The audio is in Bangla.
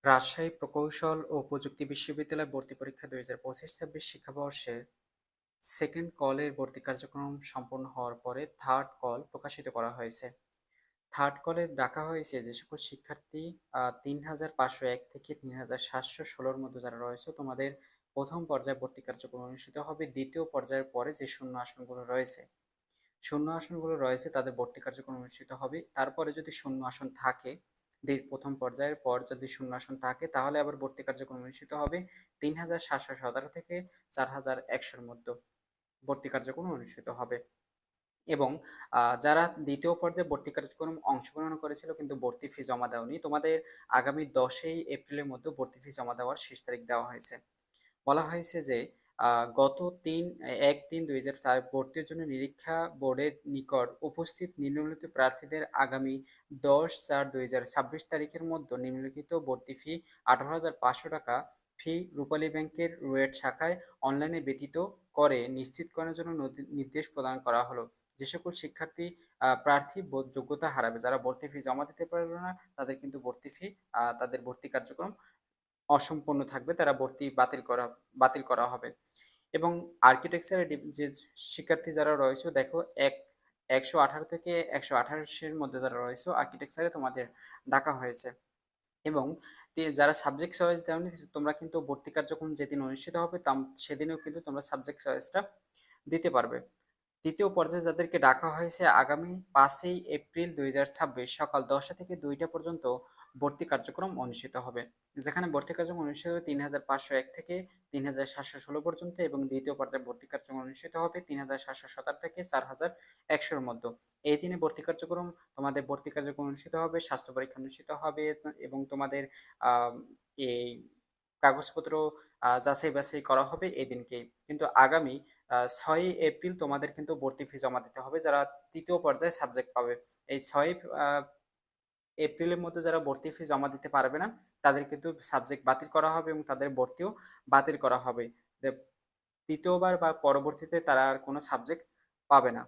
রাজশাহী প্রকৌশল ও প্রযুক্তি বিশ্ববিদ্যালয় ভর্তি পরীক্ষা ২০২৫-২৬ শিক্ষাবর্ষের সেকেন্ড কলের ভর্তি কার্যক্রম সম্পন্ন হওয়ার পরে থার্ড কল প্রকাশিত করা হয়েছে। থার্ড কলে ডাকা হয়েছে যে সকল শিক্ষার্থী ৩,৫০১ থেকে ৩,৭১৬-র মধ্যে যারা রয়েছে, তোমাদের প্রথম পর্যায়ে ভর্তি কার্যক্রম অনুষ্ঠিত হবে। দ্বিতীয় পর্যায়ের পরে যে শূন্য আসনগুলো রয়েছে তাদের ভর্তি কার্যক্রম অনুষ্ঠিত হবে। তারপরে যদি শূন্য আসন থাকে, প্রথম পর্যায়ের পর যদি শূন্য আসন থাকে, তাহলে আবার ভর্তি কার্যক্রম অনুষ্ঠিত হবে ৩,৭১৭ থেকে ৪,১০০-র মধ্যে ভর্তি কার্যক্রম অনুষ্ঠিত হবে। এবং যারা দ্বিতীয় পর্যায়ে ভর্তি কার্যক্রম অংশগ্রহণ করেছিল কিন্তু ভর্তি ফি জমা দেওনি, তোমাদের আগামী 10ই এপ্রিলের মধ্যে ভর্তি ফি জমা দেওয়ার শেষ তারিখ দেওয়া হয়েছে। বলা হয়েছে যে গত ১-৩-২০০৪ ভর্তির জন্য নিরীক্ষা বোর্ডের নিকট উপস্থিত নিম্নলিখিত প্রার্থীদের আগামী ১০/৪/২০২৬ তারিখের মধ্যে নিম্নলিখিত ভর্তি ফি ১৮,৫০০ টাকা ফি রূপালী ব্যাংকের রুয়েট শাখায় অনলাইনে ব্যতীত করে নিশ্চিতকরণের জন্য নির্দেশ প্রদান করা হলো। যে সকল শিক্ষার্থী প্রার্থী যোগ্যতা হারাবে, যারা ভর্তি ফি জমা দিতে পারবে না, তাদের কিন্তু তাদের ভর্তি কার্যক্রম অসম্পূর্ণ থাকবে, তারা ভর্তি বাতিল করা হবে। এবং আর্কিটেকচারের যে শিক্ষার্থী যারা রয়েছে, দেখো ১১৮ থেকে ১২৮ এর মধ্যে যারা রয়েছে আর্কিটেকচারে তোমাদের ডাকা হয়েছে। এবং যারা সাবজেক্ট চয়েস দেওনি, তোমরা কিন্তু ভর্তি কার্যক্রম যেদিন অনুষ্ঠিত হবে সেদিনেও কিন্তু তোমরা সাবজেক্ট চয়েসটা দিতে পারবে। দ্বিতীয় পর্যায়ে যাদেরকে ডাকা হয়েছে আগামী ৫ই এপ্রিল ২০২৬ সকাল ১০টা থেকে ২টা পর্যন্ত ভর্তি কার্যক্রম অনুষ্ঠিত হবে। যেখানে ভর্তি কার্যক্রম অনুষ্ঠিত হবে ৩,৫০১ থেকে ৩,৭১৬ পর্যন্ত, এবং দ্বিতীয় পর্যায়ে ভর্তি কার্যক্রম অনুষ্ঠিত হবে ৩,৭১৭ থেকে ৪,১০০-র মধ্যে। এই দিনে তোমাদের ভর্তি কার্যক্রম অনুষ্ঠিত হবে, স্বাস্থ্য পরীক্ষা অনুষ্ঠিত হবে, এবং তোমাদের আহ, এই কাগজপত্র যাচাই বাছাই করা হবে এই দিনকেই। কিন্তু আগামী ৬ই এপ্রিল তোমাদের কিন্তু ভর্তি ফি জমা দিতে হবে, যারা তৃতীয় পর্যায়ে সাবজেক্ট পাবে। এই ৬ই এপ্রিলের মধ্যে যারা ভর্তি ফি জমা দিতে পারবে না, তাদের কিন্তু সাবজেক্ট বাতিল করা হবে এবং তাদের ভর্তিও বাতিল করা হবে। দ্বিতীয়বার বা পরবর্তীতে তারা আর কোনো সাবজেক্ট পাবে না।